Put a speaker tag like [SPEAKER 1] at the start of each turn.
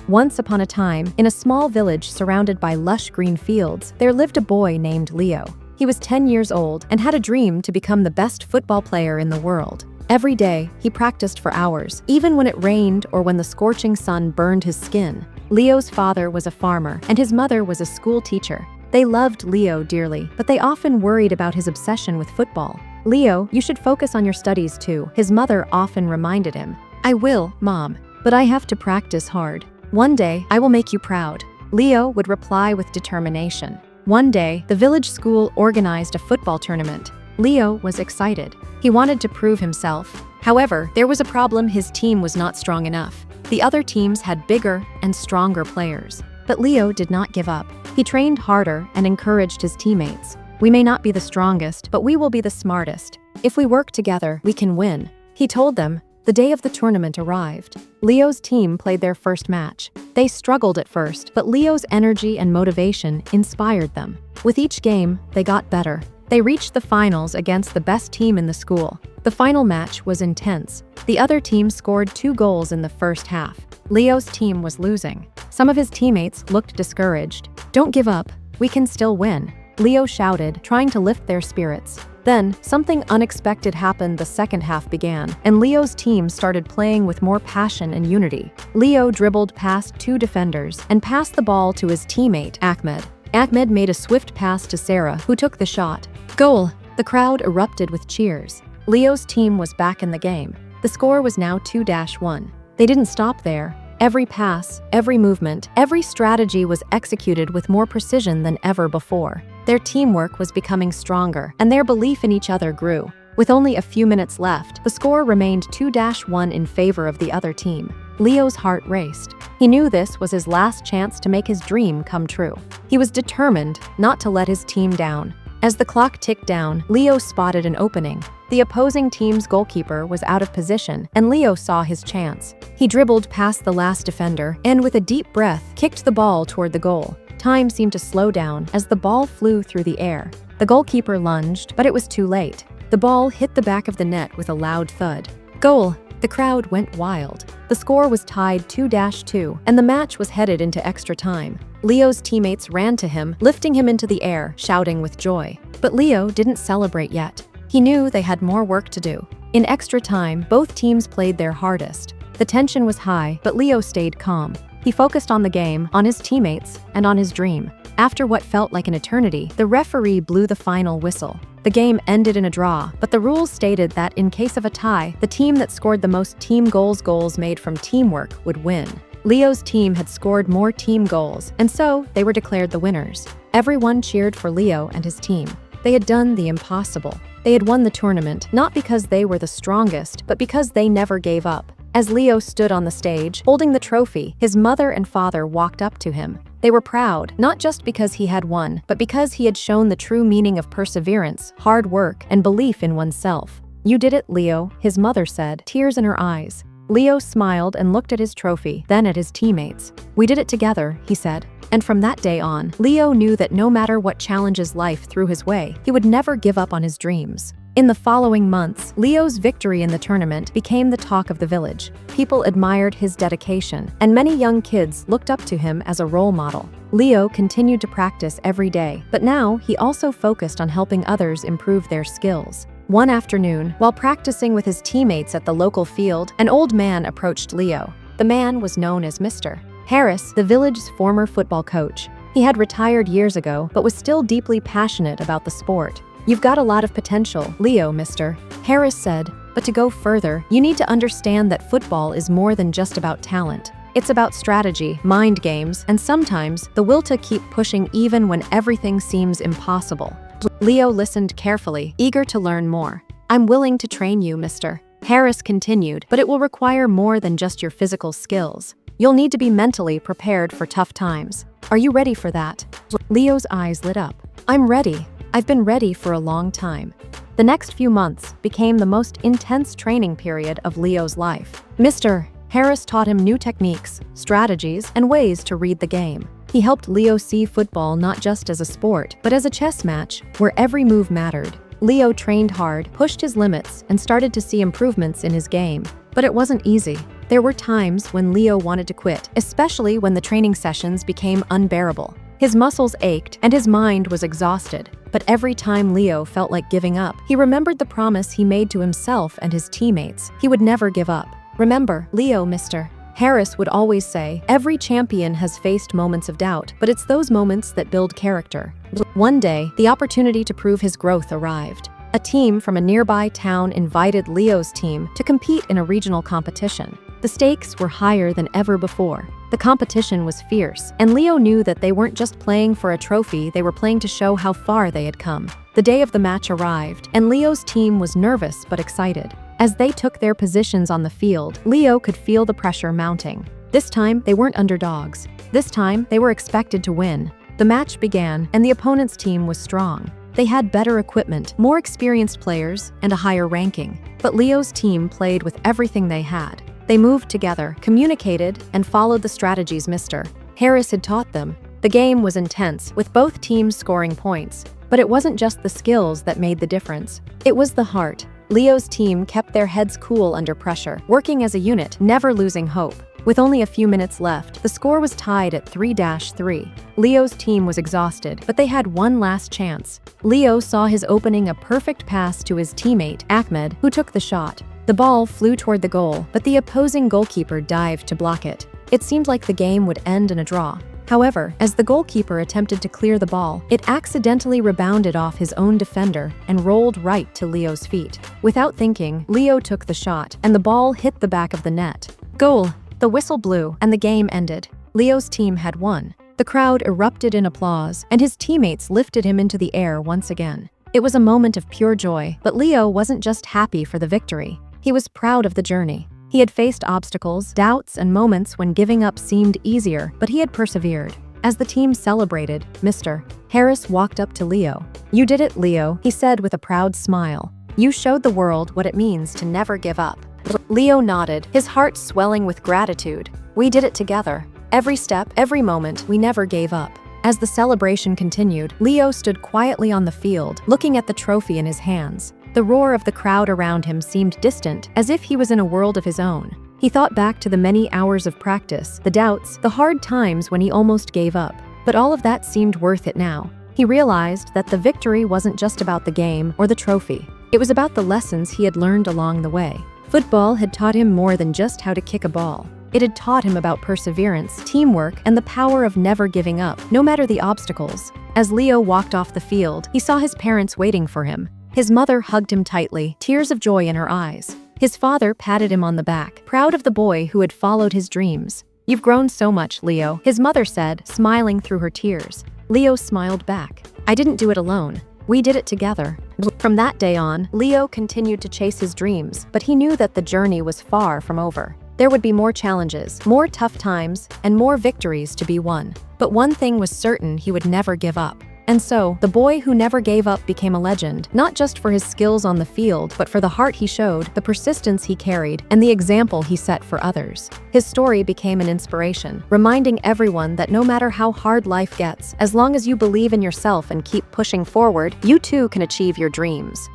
[SPEAKER 1] Once upon a time, in a small village surrounded by lush green fields, there lived a boy named Leo. He was 10 years old and had a dream to become the best football player in the world. Every day, he practiced for hours, even when it rained or when the scorching sun burned his skin. Leo's father was a farmer, and his mother was a school teacher. They loved Leo dearly, but they often worried about his obsession with football. "Leo, you should focus on your studies too," his mother often reminded him. "I will, Mom, but I have to practice hard. One day, I will make you proud," Leo would reply with determination. One day, the village school organized a football tournament. Leo was excited. He wanted to prove himself. However, there was a problem: his team was not strong enough. The other teams had bigger and stronger players. But Leo did not give up. He trained harder and encouraged his teammates. "We may not be the strongest, but we will be the smartest. If we work together, we can win," he told them. The day of the tournament arrived. Leo's team played their first match. They struggled at first, but Leo's energy and motivation inspired them. With each game, they got better. They reached the finals against the best team in the school. The final match was intense. The other team scored 2 goals in the first half. Leo's team was losing. Some of his teammates looked discouraged. "Don't give up. We can still win," Leo shouted, trying to lift their spirits. Then, something unexpected happened. The second half began, and Leo's team started playing with more passion and unity. Leo dribbled past 2 defenders and passed the ball to his teammate, Ahmed. Ahmed made a swift pass to Sarah, who took the shot. "Goal!" The crowd erupted with cheers. Leo's team was back in the game. The score was now 2-1. They didn't stop there. Every pass, every movement, every strategy was executed with more precision than ever before. Their teamwork was becoming stronger, and their belief in each other grew. With only a few minutes left, the score remained 2-1 in favor of the other team. Leo's heart raced. He knew this was his last chance to make his dream come true. He was determined not to let his team down. As the clock ticked down, Leo spotted an opening. The opposing team's goalkeeper was out of position, and Leo saw his chance. He dribbled past the last defender and, with a deep breath, kicked the ball toward the goal. Time seemed to slow down as the ball flew through the air. The goalkeeper lunged, but it was too late. The ball hit the back of the net with a loud thud. "Goal!" The crowd went wild. The score was tied 2-2, and the match was headed into extra time. Leo's teammates ran to him, lifting him into the air, shouting with joy. But Leo didn't celebrate yet. He knew they had more work to do. In extra time, both teams played their hardest. The tension was high, but Leo stayed calm. He focused on the game, on his teammates, and on his dream. After what felt like an eternity, the referee blew the final whistle. The game ended in a draw, but the rules stated that in case of a tie, the team that scored the most team goals made from teamwork would win. Leo's team had scored more team goals, and so they were declared the winners. Everyone cheered for Leo and his team. They had done the impossible. They had won the tournament, not because they were the strongest, but because they never gave up. As Leo stood on the stage, holding the trophy, his mother and father walked up to him. They were proud, not just because he had won, but because he had shown the true meaning of perseverance, hard work, and belief in oneself. "You did it, Leo," his mother said, tears in her eyes. Leo smiled and looked at his trophy, then at his teammates. "We did it together," he said. And from that day on, Leo knew that no matter what challenges life threw his way, he would never give up on his dreams. In the following months, Leo's victory in the tournament became the talk of the village. People admired his dedication, and many young kids looked up to him as a role model. Leo continued to practice every day, but now he also focused on helping others improve their skills. One afternoon, while practicing with his teammates at the local field, an old man approached Leo. The man was known as Mr. Harris, the village's former football coach. He had retired years ago, but was still deeply passionate about the sport. "You've got a lot of potential, Leo, Mr. Harris said, but to go further, you need to understand that football is more than just about talent. It's about strategy, mind games, and sometimes the will to keep pushing even when everything seems impossible." Leo listened carefully, eager to learn more. "I'm willing to train you, Mr. Harris continued, but it will require more than just your physical skills. You'll need to be mentally prepared for tough times. Are you ready for that?" Leo's eyes lit up. "I'm ready. I've been ready for a long time." The next few months became the most intense training period of Leo's life. Mr. Harris taught him new techniques, strategies, and ways to read the game. He helped Leo see football not just as a sport, but as a chess match, where every move mattered. Leo trained hard, pushed his limits, and started to see improvements in his game. But it wasn't easy. There were times when Leo wanted to quit, especially when the training sessions became unbearable. His muscles ached and his mind was exhausted. But every time Leo felt like giving up, he remembered the promise he made to himself and his teammates. He would never give up. "Remember, Leo, Mr. Harris would always say, "Every champion has faced moments of doubt, but it's those moments that build character." One day, the opportunity to prove his growth arrived. A team from a nearby town invited Leo's team to compete in a regional competition. The stakes were higher than ever before. The competition was fierce, and Leo knew that they weren't just playing for a trophy, they were playing to show how far they had come. The day of the match arrived, and Leo's team was nervous but excited. As they took their positions on the field, Leo could feel the pressure mounting. This time, they weren't underdogs. This time, they were expected to win. The match began, and the opponent's team was strong. They had better equipment, more experienced players, and a higher ranking. But Leo's team played with everything they had. They moved together, communicated, and followed the strategies Mr. Harris had taught them. The game was intense, with both teams scoring points. But it wasn't just the skills that made the difference. It was the heart. Leo's team kept their heads cool under pressure, working as a unit, never losing hope. With only a few minutes left, the score was tied at 3-3. Leo's team was exhausted, but they had one last chance. Leo saw his opening, a perfect pass to his teammate, Ahmed, who took the shot. The ball flew toward the goal, but the opposing goalkeeper dived to block it. It seemed like the game would end in a draw. However, as the goalkeeper attempted to clear the ball, it accidentally rebounded off his own defender and rolled right to Leo's feet. Without thinking, Leo took the shot, and the ball hit the back of the net. Goal! The whistle blew, and the game ended. Leo's team had won. The crowd erupted in applause, and his teammates lifted him into the air once again. It was a moment of pure joy, but Leo wasn't just happy for the victory. He was proud of the journey. He had faced obstacles, doubts, and moments when giving up seemed easier, but he had persevered. As the team celebrated, Mr. Harris walked up to Leo. "You did it, Leo," he said with a proud smile. "You showed the world what it means to never give up." Leo nodded, his heart swelling with gratitude. "We did it together. Every step, every moment, we never gave up." As the celebration continued, Leo stood quietly on the field, looking at the trophy in his hands. The roar of the crowd around him seemed distant, as if he was in a world of his own. He thought back to the many hours of practice, the doubts, the hard times when he almost gave up. But all of that seemed worth it now. He realized that the victory wasn't just about the game or the trophy. It was about the lessons he had learned along the way. Football had taught him more than just how to kick a ball. It had taught him about perseverance, teamwork, and the power of never giving up, no matter the obstacles. As Leo walked off the field, he saw his parents waiting for him. His mother hugged him tightly, tears of joy in her eyes. His father patted him on the back, proud of the boy who had followed his dreams. "You've grown so much, Leo," his mother said, smiling through her tears. Leo smiled back. "I didn't do it alone. We did it together." From that day on, Leo continued to chase his dreams, but he knew that the journey was far from over. There would be more challenges, more tough times, and more victories to be won. But one thing was certain: he would never give up. And so, the boy who never gave up became a legend, not just for his skills on the field, but for the heart he showed, the persistence he carried, and the example he set for others. His story became an inspiration, reminding everyone that no matter how hard life gets, as long as you believe in yourself and keep pushing forward, you too can achieve your dreams.